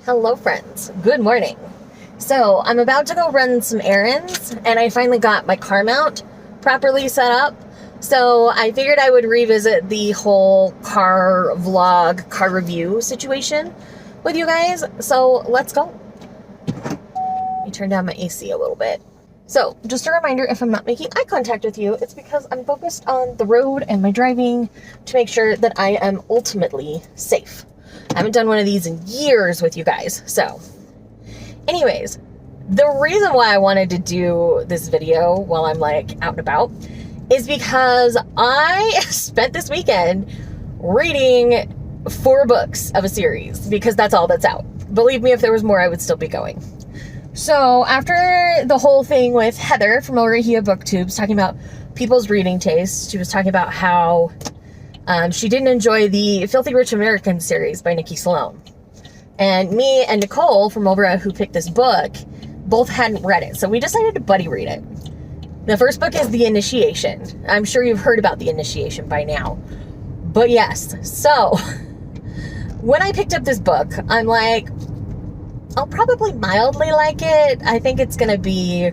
Hello friends, good morning. So I'm about to go run some errands and I finally got my car mount properly set up. So I figured I would revisit the whole car vlog, car review situation with you guys. So let's go. Let me turn down my AC a little bit. So just a reminder, if I'm not making eye contact with you, it's because I'm focused on the road and my driving to make sure that I am ultimately safe. I haven't done one of these in years with you guys. So anyways, the reason why I wanted to do this video while I'm like out and about is because I spent this weekend reading 4 books of a series because that's all that's out. Believe me, if there was more, I would still be going. So after the whole thing with Heather from Orahia Booktubes talking about people's reading tastes, she was talking about how she didn't enjoy the Filthy Rich American series by Nikki Sloane. And me and Nicole from over at Who Picked This Book both hadn't read it. So we decided to buddy read it. The first book is The Initiation. I'm sure you've heard about The Initiation by now. But yes, so when I picked up this book, I'm like, I'll probably mildly like it. I think it's going to be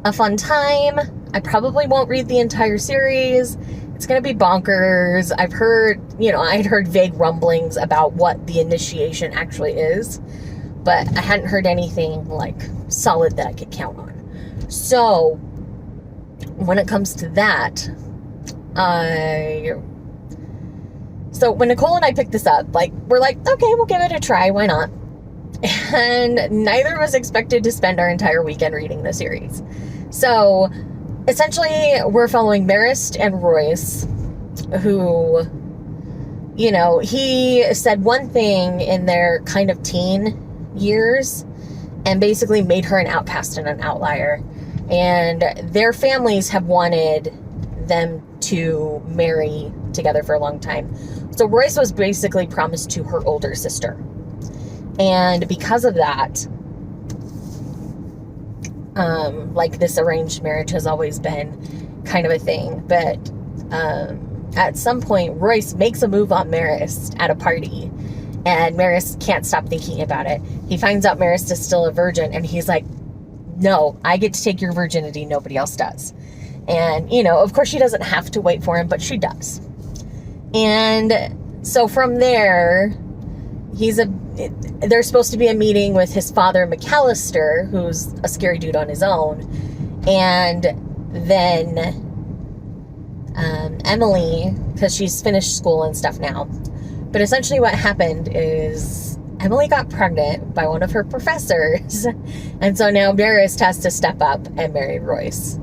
a fun time. I probably won't read the entire series. It's going to be bonkers. I've heard, I'd heard vague rumblings about what The Initiation actually is, but I hadn't heard anything like solid that I could count on. So when it comes to that, so when Nicole and I picked this up, we're like, okay, we'll give it a try. Why not? And neither of us expected to spend our entire weekend reading the series. So essentially, we're following Marist and Royce, who, he said one thing in their kind of teen years and basically made her an outcast and an outlier. And their families have wanted them to marry together for a long time. So Royce was basically promised to her older sister. And because of that, this arranged marriage has always been kind of a thing. But at some point, Royce makes a move on Marist at a party. And Marist can't stop thinking about it. He finds out Marist is still a virgin. And he's like, no, I get to take your virginity. Nobody else does. And, of course, she doesn't have to wait for him, but she does. And so from there, there's supposed to be a meeting with his father, McAllister, who's a scary dude on his own. And then Emily, because she's finished school and stuff now. But essentially what happened is Emily got pregnant by one of her professors. And so now Marist has to step up and marry Royce.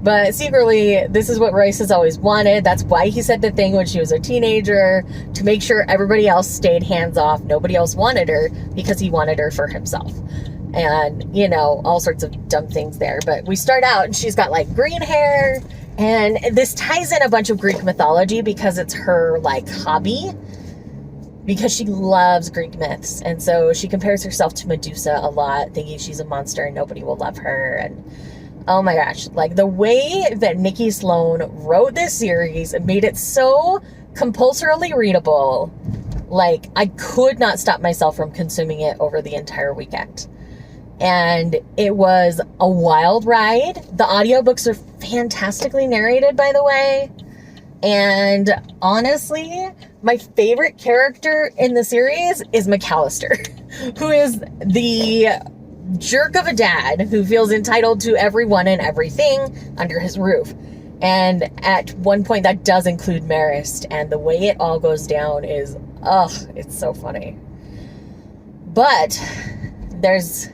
But secretly, this is what Royce has always wanted. That's why he said the thing when she was a teenager, to make sure everybody else stayed hands off. Nobody else wanted her because he wanted her for himself. And, all sorts of dumb things there. But we start out and she's got green hair. And this ties in a bunch of Greek mythology because it's her hobby. Because she loves Greek myths. And so she compares herself to Medusa a lot, thinking she's a monster and nobody will love her. And oh my gosh, the way that Nikki Sloane wrote this series made it so compulsorily readable. I could not stop myself from consuming it over the entire weekend. And it was a wild ride. The audiobooks are fantastically narrated, by the way. And honestly, my favorite character in the series is McAllister, who is the jerk of a dad who feels entitled to everyone and everything under his roof. And at one point that does include Marist, and the way it all goes down is, it's so funny. But there's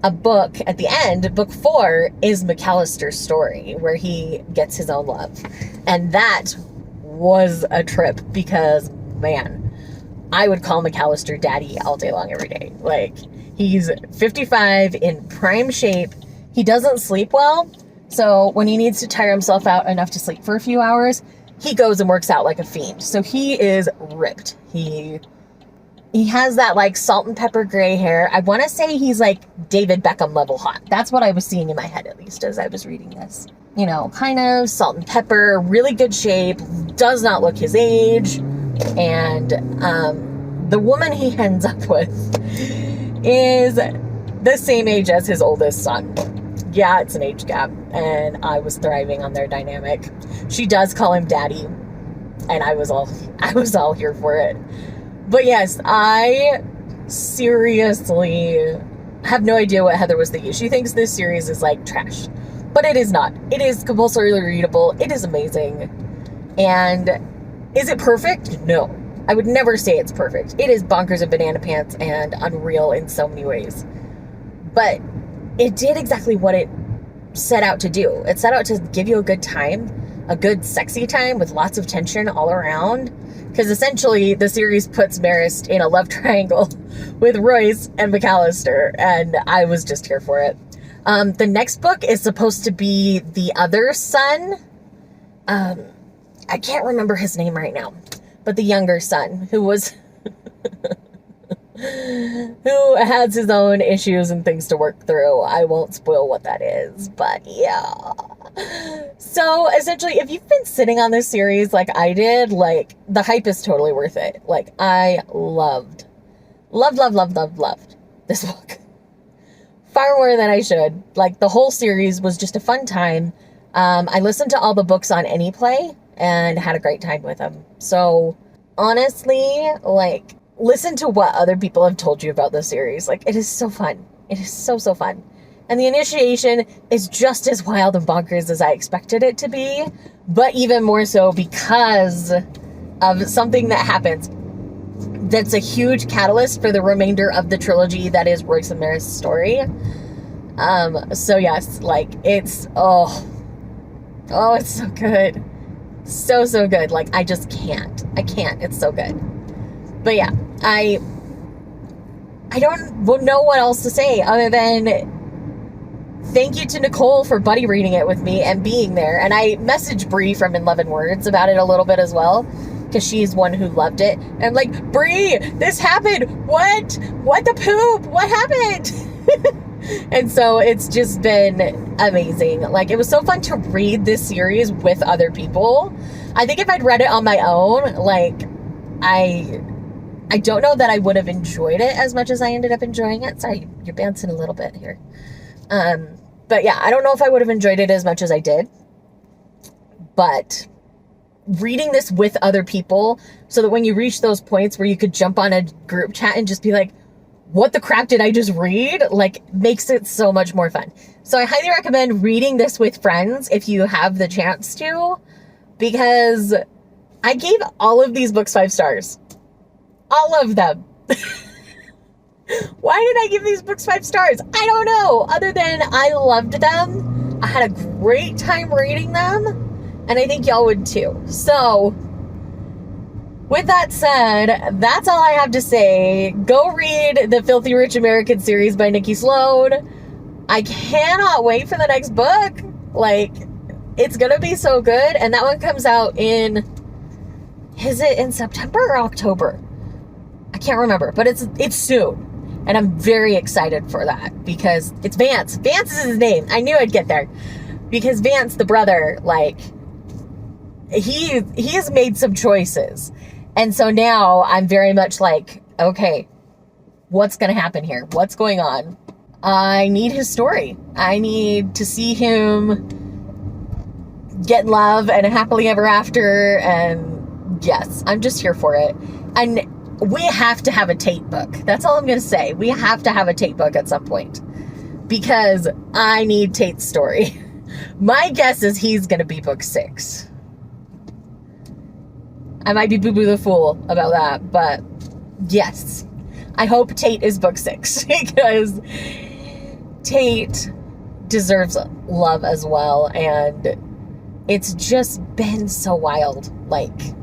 a book at the end, book 4 is McAllister's story, where he gets his own love. And that was a trip because, man, I would call McAllister daddy all day long every day. He's 55 in prime shape. He doesn't sleep well. So when he needs to tire himself out enough to sleep for a few hours, he goes and works out like a fiend. So he is ripped. He has that salt and pepper gray hair. I want to say he's David Beckham level hot. That's what I was seeing in my head, at least, as I was reading this. Kind of salt and pepper, really good shape, does not look his age. And the woman he ends up with is the same age as his oldest son. Yeah, it's an age gap, and I was thriving on their dynamic. She does call him daddy, and I was all here for it. But yes, I seriously have no idea what Heather was thinking. She thinks this series is like trash, but it is not. It is compulsorily readable. It is amazing. And is it perfect? No. I would never say it's perfect. It is bonkers and banana pants and unreal in so many ways. But it did exactly what it set out to do. It set out to give you a good time, a good sexy time with lots of tension all around. Because essentially the series puts Marist in a love triangle with Royce and McAllister, and I was just here for it. The next book is supposed to be the other son. I can't remember his name right now, but the younger son who was who has his own issues and things to work through. I won't spoil what that is, but yeah. So essentially, if you've been sitting on this series like I did, like, the hype is totally worth it. Like, I loved this book. Far more than I should. Like, the whole series was just a fun time. I listened to all the books on AnyPlay and had a great time with them. So honestly, like, listen to what other people have told you about this series. Like, it is so fun. It is so fun. And the initiation is just as wild and bonkers as I expected it to be, but even more so because of something that happens that's a huge catalyst for the remainder of the trilogy that is Royce and Marist's story. So yes, like, it's, it's so good. So good. Like, I just can't. I can't. It's so good. But yeah, I don't know what else to say other than thank you to Nicole for buddy reading it with me and being there. And I messaged Bree from In 11 Words about it a little bit as well, because she's one who loved it. And I'm like, Bree, this happened. What the poop? What happened? And so it's just been amazing. Like, it was so fun to read this series with other people. I think if I'd read it on my own, like, I don't know that I would have enjoyed it as much as I ended up enjoying it. Sorry, you're bouncing a little bit here. But yeah, I don't know if I would have enjoyed it as much as I did. But reading this with other people, so that when you reach those points where you could jump on a group chat and just be like, what the crap did I just read? Like, makes it so much more fun. So I highly recommend reading this with friends if you have the chance to, because I gave all of these books 5 stars. All of them. Why did I give these books 5 stars? I don't know. Other than I loved them. I had a great time reading them. And I think y'all would too. So, with that said, that's all I have to say. Go read the Filthy Rich American series by Nikki Sloane. I cannot wait for the next book. Like, it's gonna be so good. And that one comes out is it in September or October? I can't remember, but it's soon. And I'm very excited for that because it's Vance. Vance is his name. I knew I'd get there. Because Vance, the brother, like, he has made some choices. And so now I'm very much like, okay, what's going to happen here? What's going on? I need his story. I need to see him get love and a happily ever after. And yes, I'm just here for it. And we have to have a Tate book. That's all I'm going to say. We have to have a Tate book at some point. Because I need Tate's story. My guess is he's going to be book 6. I might be boo-boo the fool about that. But yes. I hope Tate is book 6. Because Tate deserves love as well. And it's just been so wild. Like,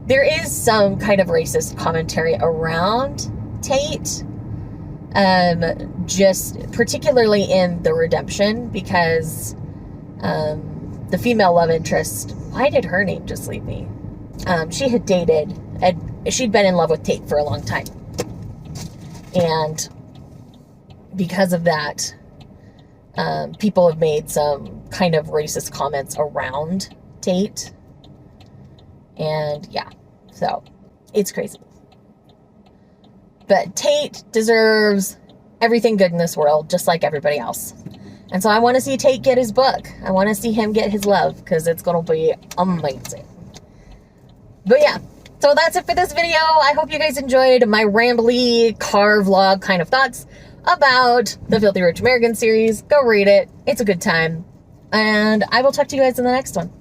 there is some kind of racist commentary around Tate, just particularly in the redemption, because the female love interest, why did her name just leave me? She had dated, and she'd been in love with Tate for a long time. And because of that, people have made some kind of racist comments around Tate. And yeah, so it's crazy. But Tate deserves everything good in this world, just like everybody else. And so I want to see Tate get his book. I want to see him get his love, because it's going to be amazing. But yeah, so that's it for this video. I hope you guys enjoyed my rambly car vlog kind of thoughts about the Filthy Rich American series. Go read it. It's a good time. And I will talk to you guys in the next one.